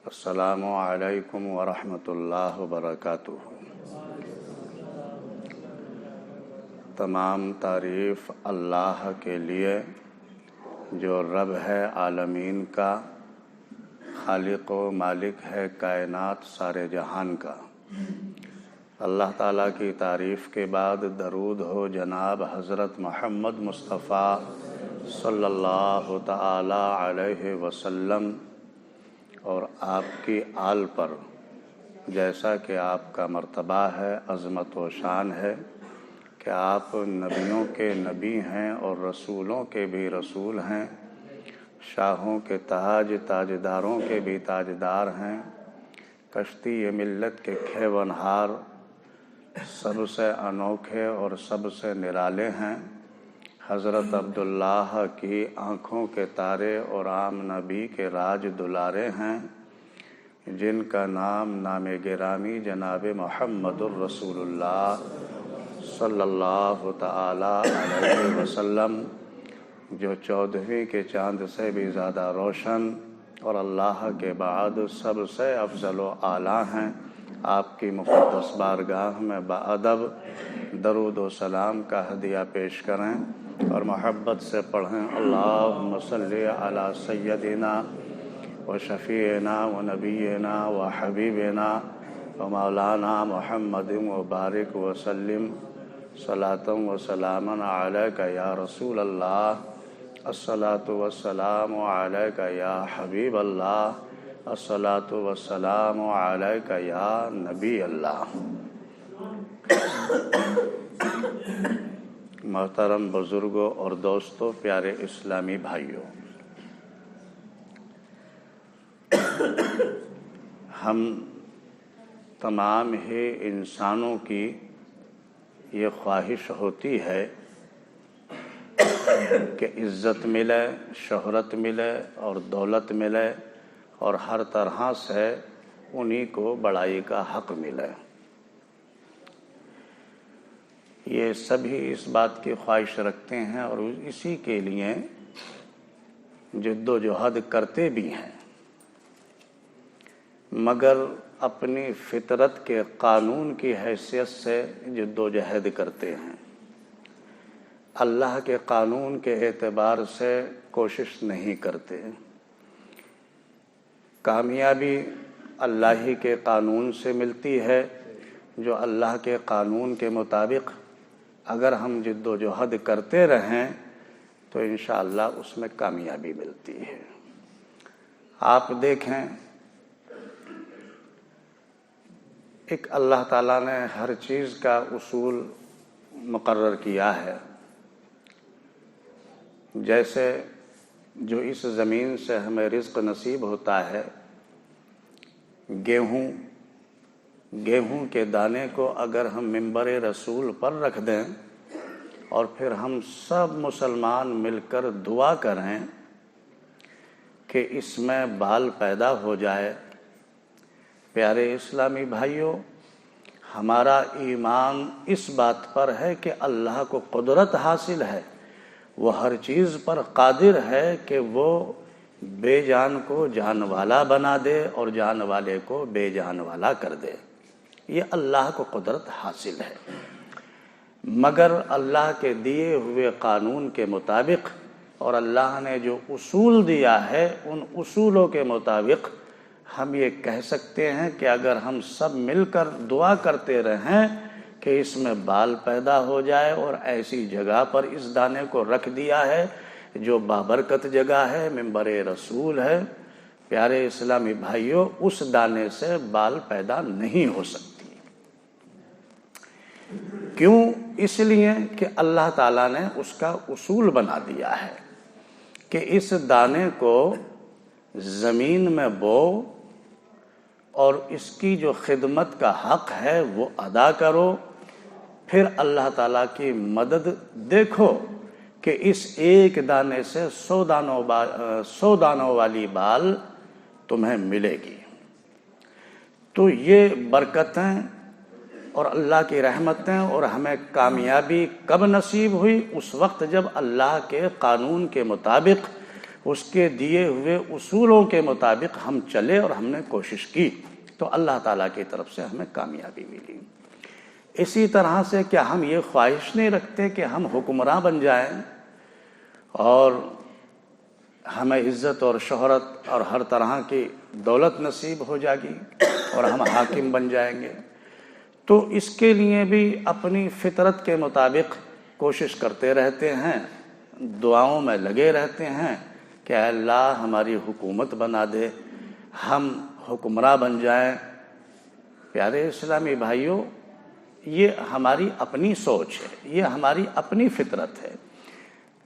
السلام علیکم ورحمۃ اللہ وبرکاتہ۔ تمام تعریف اللہ کے لیے جو رب ہے عالمین کا، خالق و مالک ہے کائنات سارے جہان کا۔ اللہ تعالیٰ کی تعریف کے بعد درود ہو جناب حضرت محمد مصطفیٰ صلی اللہ تعالی علیہ وسلم اور آپ کی آل پر، جیسا کہ آپ کا مرتبہ ہے، عظمت و شان ہے کہ آپ نبیوں کے نبی ہیں اور رسولوں کے بھی رسول ہیں، شاہوں کے تاج، تاجداروں کے بھی تاجدار ہیں، کشتی ملت کے کھیونہار سب سے انوکھے اور سب سے نرالے ہیں، حضرت عبداللہ کی آنکھوں کے تارے اور عام نبی کے راج دلارے ہیں، جن کا نام گرامی جناب محمد الرسول اللہ صلی اللہ تعالی علیہ وسلم، جو 14ویں کے چاند سے بھی زیادہ روشن اور اللہ کے بعد سب سے افضل و اعلیٰ ہیں، آپ کی مقدس بارگاہ میں بادب درود و سلام کا ہدیہ پیش کریں اور محبت سے پڑھیں۔ اللہم صلی علی سیدنا و شفیعنا و نبینا و حبیبنا و مولانا محمد مبارک وسلم صلاۃ و سلاما علیک یا رسول اللہ، الصلاۃ والسلام علیک یا حبیب اللہ، الصلاۃ والسلام علیک یا نبی اللہ۔ محترم بزرگوں اور دوستوں، پیارے اسلامی بھائیوں، ہم تمام ہی انسانوں کی یہ خواہش ہوتی ہے کہ عزت ملے، شہرت ملے اور دولت ملے اور ہر طرح سے انہی کو بڑائی کا حق ملے۔ یہ سبھی اس بات کی خواہش رکھتے ہیں اور اسی کے لیے جد و جہد کرتے بھی ہیں، مگر اپنی فطرت کے قانون کی حیثیت سے جد و جہد کرتے ہیں، اللہ کے قانون کے اعتبار سے کوشش نہیں کرتے۔ کامیابی اللہ ہی کے قانون سے ملتی ہے، جو اللہ کے قانون کے مطابق اگر ہم جد و جہد کرتے رہیں تو انشاءاللہ اس میں کامیابی ملتی ہے۔ آپ دیکھیں، ایک اللہ تعالیٰ نے ہر چیز کا اصول مقرر کیا ہے۔ جیسے جو اس زمین سے ہمیں رزق نصیب ہوتا ہے، گیہوں کے دانے کو اگر ہم منبر رسول پر رکھ دیں اور پھر ہم سب مسلمان مل کر دعا کریں کہ اس میں بال پیدا ہو جائے، پیارے اسلامی بھائیوں، ہمارا ایمان اس بات پر ہے کہ اللہ کو قدرت حاصل ہے، وہ ہر چیز پر قادر ہے کہ وہ بے جان کو جان والا بنا دے اور جان والے کو بے جان والا کر دے، یہ اللہ کو قدرت حاصل ہے۔ مگر اللہ کے دیے ہوئے قانون کے مطابق اور اللہ نے جو اصول دیا ہے، ان اصولوں کے مطابق ہم یہ کہہ سکتے ہیں کہ اگر ہم سب مل کر دعا کرتے رہیں کہ اس میں بال پیدا ہو جائے اور ایسی جگہ پر اس دانے کو رکھ دیا ہے جو بابرکت جگہ ہے، منبر رسول ہے، پیارے اسلامی بھائیوں، اس دانے سے بال پیدا نہیں ہو سکتی۔ کیوں؟ اس لیے کہ اللہ تعالیٰ نے اس کا اصول بنا دیا ہے کہ اس دانے کو زمین میں بو اور اس کی جو خدمت کا حق ہے وہ ادا کرو، پھر اللہ تعالیٰ کی مدد دیکھو کہ اس ایک دانے سے 100 دانوں والی بال تمہیں ملے گی۔ تو یہ برکتیں اور اللہ کی رحمتیں اور ہمیں کامیابی کب نصیب ہوئی؟ اس وقت جب اللہ کے قانون کے مطابق اس کے دیے ہوئے اصولوں کے مطابق ہم چلے اور ہم نے کوشش کی تو اللہ تعالیٰ کی طرف سے ہمیں کامیابی ملی۔ اسی طرح سے کیا ہم یہ خواہش نہیں رکھتے کہ ہم حکمراں بن جائیں اور ہمیں عزت اور شہرت اور ہر طرح کی دولت نصیب ہو جائے گی اور ہم حاکم بن جائیں گے؟ تو اس کے لیے بھی اپنی فطرت کے مطابق کوشش کرتے رہتے ہیں، دعاؤں میں لگے رہتے ہیں کہ اے اللہ ہماری حکومت بنا دے، ہم حکمراں بن جائیں۔ پیارے اسلامی بھائیوں، یہ ہماری اپنی سوچ ہے، یہ ہماری اپنی فطرت ہے۔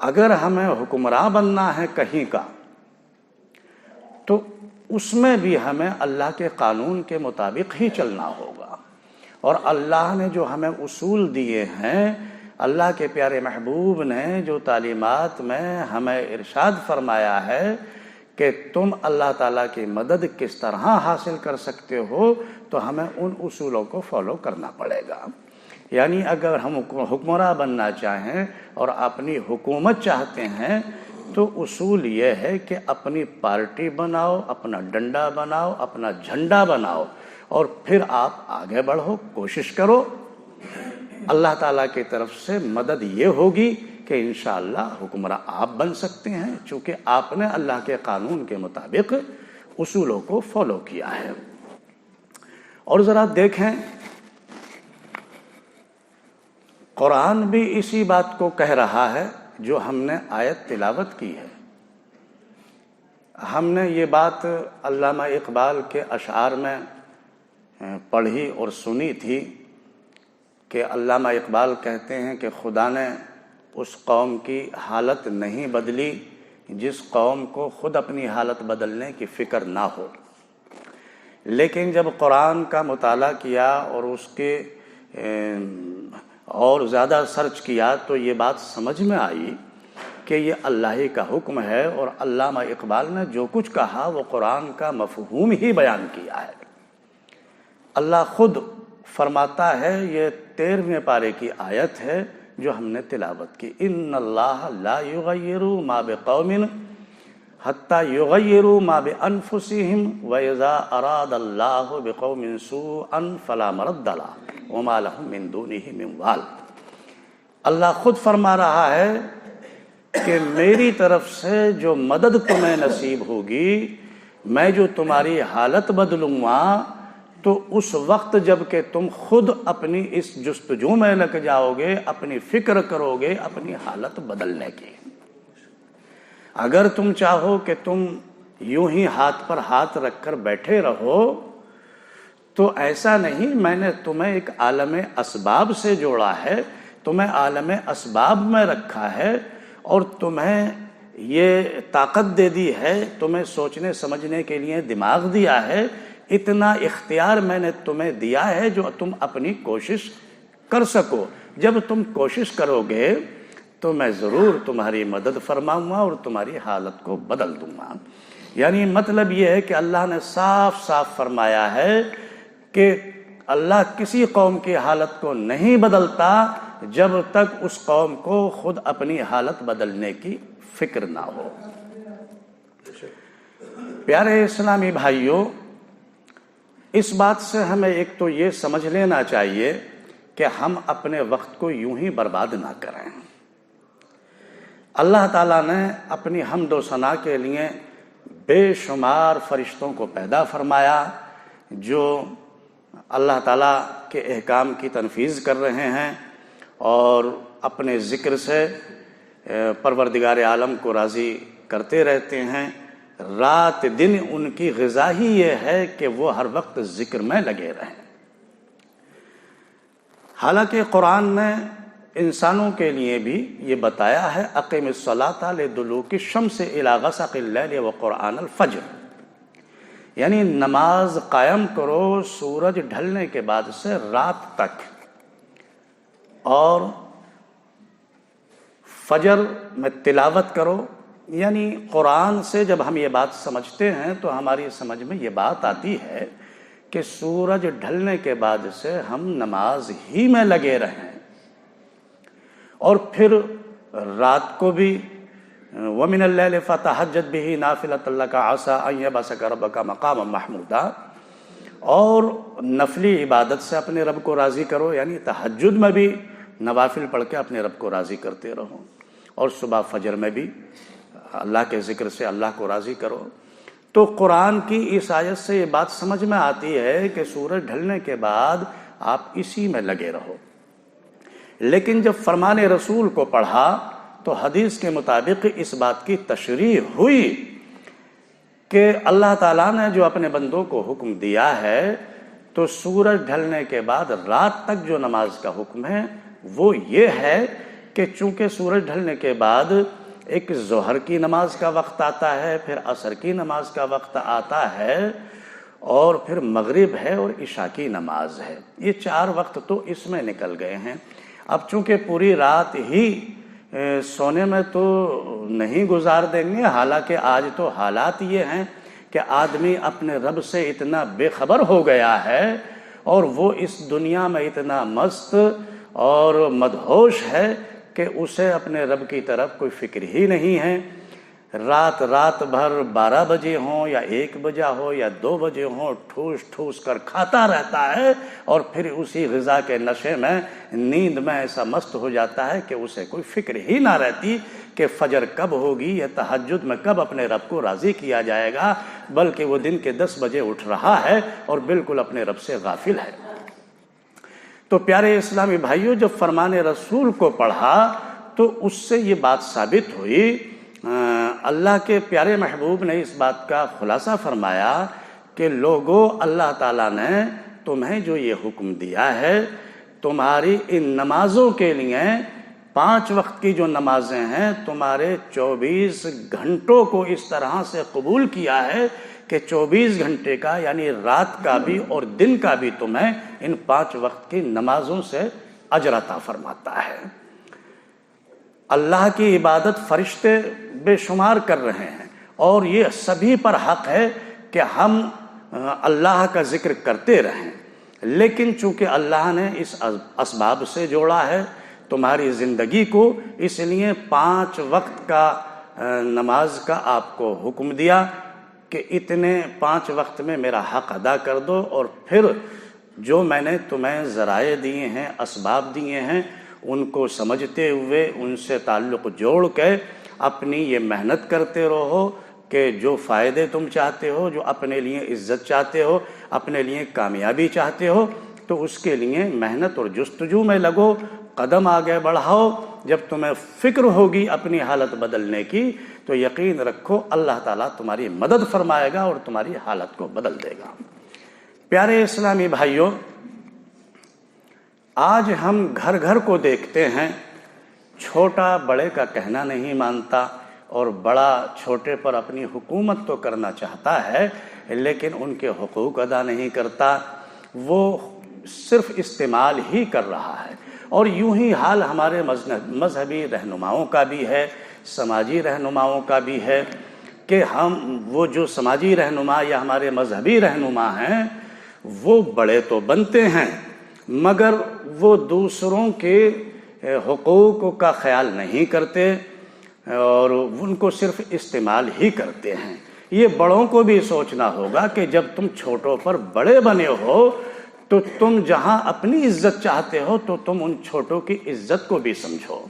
اگر ہمیں حکمراں بننا ہے کہیں کا تو اس میں بھی ہمیں اللہ کے قانون کے مطابق ہی چلنا ہوگا، اور اللہ نے جو ہمیں اصول دیے ہیں، اللہ کے پیارے محبوب نے جو تعلیمات میں ہمیں ارشاد فرمایا ہے کہ تم اللہ تعالیٰ کی مدد کس طرح حاصل کر سکتے ہو، تو ہمیں ان اصولوں کو فالو کرنا پڑے گا۔ یعنی اگر ہم حکمراں بننا چاہیں اور اپنی حکومت چاہتے ہیں تو اصول یہ ہے کہ اپنی پارٹی بناؤ، اپنا ڈنڈا بناؤ، اپنا جھنڈا بناؤ، اور پھر آپ آگے بڑھو، کوشش کرو۔ اللہ تعالیٰ کی طرف سے مدد یہ ہوگی کہ انشاءاللہ حکمراں آپ بن سکتے ہیں، چونکہ آپ نے اللہ کے قانون کے مطابق اصولوں کو فالو کیا ہے۔ اور ذرا دیکھیں، قرآن بھی اسی بات کو کہہ رہا ہے جو ہم نے آیت تلاوت کی ہے۔ ہم نے یہ بات علامہ اقبال کے اشعار میں پڑھی اور سنی تھی کہ علامہ اقبال کہتے ہیں کہ خدا نے اس قوم کی حالت نہیں بدلی جس قوم کو خود اپنی حالت بدلنے کی فکر نہ ہو، لیکن جب قرآن کا مطالعہ کیا اور اس کے اور زیادہ سرچ کیا تو یہ بات سمجھ میں آئی کہ یہ اللہ ہی کا حکم ہے، اور علامہ اقبال نے جو کچھ کہا وہ قرآن کا مفہوم ہی بیان کیا ہے۔ اللہ خود فرماتا ہے، یہ 13ویں پارے کی آیت ہے جو ہم نے تلاوت کی، ان اللہ لا یغیر ما بقوم حتی یغیروا ما بانفسہم واذا اراد اللہ بقوم سوءا فلا مرد لہ وما لہم من دونہ من وال۔ اللہ خود فرما رہا ہے کہ میری طرف سے جو مدد تمہیں نصیب ہوگی، میں جو تمہاری حالت بدلوں گا، تو اس وقت جب کہ تم خود اپنی اس جستجو میں لگ جاؤ گے، اپنی فکر کرو گے اپنی حالت بدلنے کی۔ اگر تم چاہو کہ تم یوں ہی ہاتھ پر ہاتھ رکھ کر بیٹھے رہو تو ایسا نہیں، میں نے تمہیں ایک عالم اسباب سے جوڑا ہے، تمہیں عالم اسباب میں رکھا ہے، اور تمہیں یہ طاقت دے دی ہے، تمہیں سوچنے سمجھنے کے لیے دماغ دیا ہے، اتنا اختیار میں نے تمہیں دیا ہے جو تم اپنی کوشش کر سکو۔ جب تم کوشش کرو گے تو میں ضرور تمہاری مدد فرماؤں گا اور تمہاری حالت کو بدل دوں گا۔ یعنی مطلب یہ ہے کہ اللہ نے صاف صاف فرمایا ہے کہ اللہ کسی قوم کی حالت کو نہیں بدلتا جب تک اس قوم کو خود اپنی حالت بدلنے کی فکر نہ ہو۔ پیارے اسلامی بھائیوں، اس بات سے ہمیں ایک تو یہ سمجھ لینا چاہیے کہ ہم اپنے وقت کو یوں ہی برباد نہ کریں۔ اللہ تعالیٰ نے اپنی حمد و ثنا کے لیے بے شمار فرشتوں کو پیدا فرمایا جو اللہ تعالیٰ کے احکام کی تنفیذ کر رہے ہیں اور اپنے ذکر سے پروردگار عالم کو راضی کرتے رہتے ہیں۔ رات دن ان کی غذا ہی یہ ہے کہ وہ ہر وقت ذکر میں لگے رہیں۔ حالانکہ قرآن نے انسانوں کے لیے بھی یہ بتایا ہے، اقیم الصلاۃ لدلوک الشمس الی غسق اللیل وقرآن الفجر، یعنی نماز قائم کرو سورج ڈھلنے کے بعد سے رات تک، اور فجر میں تلاوت کرو۔ یعنی قرآن سے جب ہم یہ بات سمجھتے ہیں تو ہماری سمجھ میں یہ بات آتی ہے کہ سورج ڈھلنے کے بعد سے ہم نماز ہی میں لگے رہیں، اور پھر رات کو بھی وَمِنَ اللَّيْلِ فَتَهَجَّدْ بِهِ نَافِلَةً لَكَ عَسَىٰ أَن يَبْعَثَكَ رَبُّكَ مَقَامًا مَحْمُودًا، اور نفلی عبادت سے اپنے رب کو راضی کرو، یعنی تہجد میں بھی نوافل پڑھ کے اپنے رب کو راضی کرتے رہو، اور صبح فجر میں بھی اللہ کے ذکر سے اللہ کو راضی کرو۔ تو قرآن کی اس آیت سے یہ بات سمجھ میں آتی ہے کہ سورج ڈھلنے کے بعد آپ اسی میں لگے رہو۔ لیکن جب فرمان رسول کو پڑھا تو حدیث کے مطابق اس بات کی تشریح ہوئی کہ اللہ تعالیٰ نے جو اپنے بندوں کو حکم دیا ہے تو سورج ڈھلنے کے بعد رات تک جو نماز کا حکم ہے وہ یہ ہے کہ چونکہ سورج ڈھلنے کے بعد ایک ظہر کی نماز کا وقت آتا ہے، پھر عصر کی نماز کا وقت آتا ہے، اور پھر مغرب ہے اور عشاء کی نماز ہے۔ یہ 4 وقت تو اس میں نکل گئے ہیں۔ اب چونکہ پوری رات ہی سونے میں تو نہیں گزار دیں گے، حالانکہ آج تو حالات یہ ہیں کہ آدمی اپنے رب سے اتنا بے خبر ہو گیا ہے اور وہ اس دنیا میں اتنا مست اور مدہوش ہے کہ اسے اپنے رب کی طرف کوئی فکر ہی نہیں ہے۔ رات بھر 12 بجے ہوں یا 1 بجا ہو یا 2 بجے ہوں، ٹھوس ٹھوس کر کھاتا رہتا ہے، اور پھر اسی غذا کے نشے میں نیند میں ایسا مست ہو جاتا ہے کہ اسے کوئی فکر ہی نہ رہتی کہ فجر کب ہوگی یا تہجد میں کب اپنے رب کو راضی کیا جائے گا، بلکہ وہ دن کے 10 بجے اٹھ رہا ہے اور بالکل اپنے رب سے غافل ہے۔ تو پیارے اسلامی بھائیوں، جب فرمان رسول کو پڑھا تو اس سے یہ بات ثابت ہوئی، اللہ کے پیارے محبوب نے اس بات کا خلاصہ فرمایا کہ لوگو، اللہ تعالیٰ نے تمہیں جو یہ حکم دیا ہے تمہاری ان نمازوں کے لیے، 5 وقت کی جو نمازیں ہیں، تمہارے 24 گھنٹوں کو اس طرح سے قبول کیا ہے کہ 24 گھنٹے کا یعنی رات کا بھی اور دن کا بھی تمہیں ان 5 وقت کی نمازوں سے اجر عطا فرماتا ہے۔ اللہ کی عبادت فرشتے بے شمار کر رہے ہیں، اور یہ سبھی پر حق ہے کہ ہم اللہ کا ذکر کرتے رہیں، لیکن چونکہ اللہ نے اس اسباب سے جوڑا ہے تمہاری زندگی کو، اس لیے 5 وقت کا نماز کا آپ کو حکم دیا کہ اتنے 5 وقت میں میرا حق ادا کر دو، اور پھر جو میں نے تمہیں ذرائع دیے ہیں، اسباب دیے ہیں، ان کو سمجھتے ہوئے ان سے تعلق جوڑ کے اپنی یہ محنت کرتے رہو کہ جو فائدے تم چاہتے ہو، جو اپنے لیے عزت چاہتے ہو، اپنے لیے کامیابی چاہتے ہو، تو اس کے لیے محنت اور جستجو میں لگو، قدم آگے بڑھاؤ۔ جب تمہیں فکر ہوگی اپنی حالت بدلنے کی تو یقین رکھو اللہ تعالیٰ تمہاری مدد فرمائے گا اور تمہاری حالت کو بدل دے گا۔ پیارے اسلامی بھائیوں، آج ہم گھر گھر کو دیکھتے ہیں، چھوٹا بڑے کا کہنا نہیں مانتا، اور بڑا چھوٹے پر اپنی حکومت تو کرنا چاہتا ہے لیکن ان کے حقوق ادا نہیں کرتا، وہ صرف استعمال ہی کر رہا ہے۔ اور یوں ہی حال ہمارے مذہبی رہنماؤں کا بھی ہے، سماجی رہنماؤں کا بھی ہے کہ وہ جو سماجی رہنما یا ہمارے مذہبی رہنما ہیں وہ بڑے تو بنتے ہیں مگر وہ دوسروں کے حقوق کا خیال نہیں کرتے اور ان کو صرف استعمال ہی کرتے ہیں۔ یہ بڑوں کو بھی سوچنا ہوگا کہ جب تم چھوٹوں پر بڑے بنے ہو تو تم جہاں اپنی عزت چاہتے ہو تو تم ان چھوٹوں کی عزت کو بھی سمجھو۔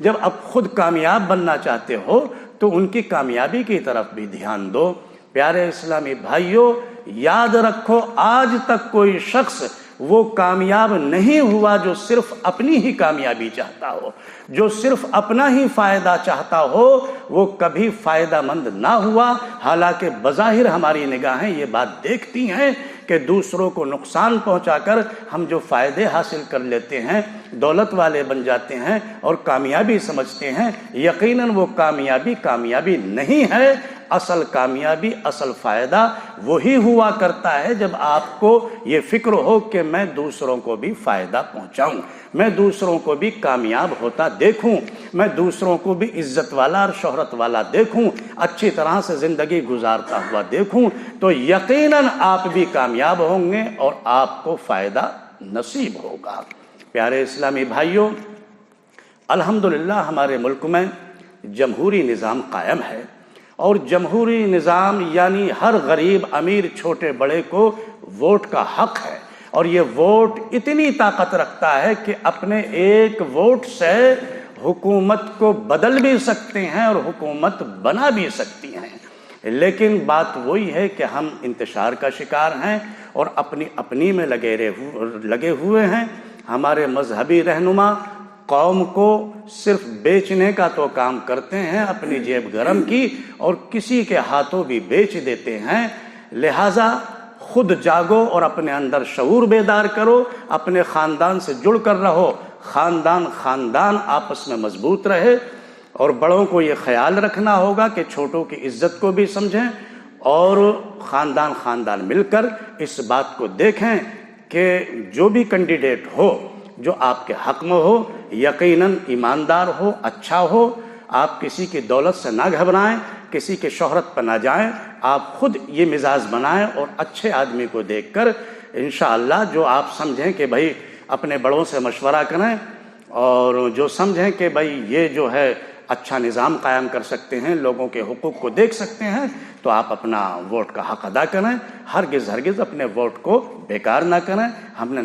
جب اب خود کامیاب بننا چاہتے ہو تو ان کی کامیابی کی طرف بھی دھیان دو۔ پیارے اسلامی بھائیوں، یاد رکھو آج تک کوئی شخص وہ کامیاب نہیں ہوا جو صرف اپنی ہی کامیابی چاہتا ہو، جو صرف اپنا ہی فائدہ چاہتا ہو، وہ کبھی فائدہ مند نہ ہوا۔ حالانکہ بظاہر ہماری نگاہیں یہ بات دیکھتی ہیں کہ دوسروں کو نقصان پہنچا کر ہم جو فائدے حاصل کر لیتے ہیں، دولت والے بن جاتے ہیں اور کامیابی سمجھتے ہیں، یقیناً وہ کامیابی نہیں ہے۔ اصل کامیابی، اصل فائدہ وہی ہوا کرتا ہے جب آپ کو یہ فکر ہو کہ میں دوسروں کو بھی فائدہ پہنچاؤں، میں دوسروں کو بھی کامیاب ہوتا دیکھوں، میں دوسروں کو بھی عزت والا اور شہرت والا دیکھوں، اچھی طرح سے زندگی گزارتا ہوا دیکھوں، تو یقیناً آپ بھی کامیاب ہوں گے اور آپ کو فائدہ نصیب ہوگا۔ پیارے اسلامی بھائیوں، الحمدللہ ہمارے ملک میں جمہوری نظام قائم ہے، اور جمہوری نظام یعنی ہر غریب امیر چھوٹے بڑے کو ووٹ کا حق ہے، اور یہ ووٹ اتنی طاقت رکھتا ہے کہ اپنے ایک ووٹ سے حکومت کو بدل بھی سکتے ہیں اور حکومت بنا بھی سکتی ہیں۔ لیکن بات وہی ہے کہ ہم انتشار کا شکار ہیں اور اپنی میں لگے ہوئے ہیں۔ ہمارے مذہبی رہنما قوم کو صرف بیچنے کا تو کام کرتے ہیں، اپنی جیب گرم کی، اور کسی کے ہاتھوں بھی بیچ دیتے ہیں۔ لہٰذا خود جاگو اور اپنے اندر شعور بیدار کرو، اپنے خاندان سے جڑ کر رہو، خاندان آپس میں مضبوط رہے، اور بڑوں کو یہ خیال رکھنا ہوگا کہ چھوٹوں کی عزت کو بھی سمجھیں، اور خاندان مل کر اس بات کو دیکھیں کہ جو بھی کینڈیڈیٹ ہو جو آپ کے حق میں ہو، یقیناً ایماندار ہو، اچھا ہو۔ آپ کسی کی دولت سے نہ گھبرائیں، کسی کے شہرت پر نہ جائیں، آپ خود یہ مزاج بنائیں اور اچھے آدمی کو دیکھ کر انشاءاللہ جو آپ سمجھیں کہ بھائی اپنے بڑوں سے مشورہ کریں، اور جو سمجھیں کہ بھائی یہ جو ہے اچھا نظام قائم کر سکتے ہیں، لوگوں کے حقوق کو دیکھ سکتے ہیں، تو آپ اپنا ووٹ کا حق ادا کریں۔ ہرگز اپنے ووٹ کو بیکار نہ کریں۔ ہم نے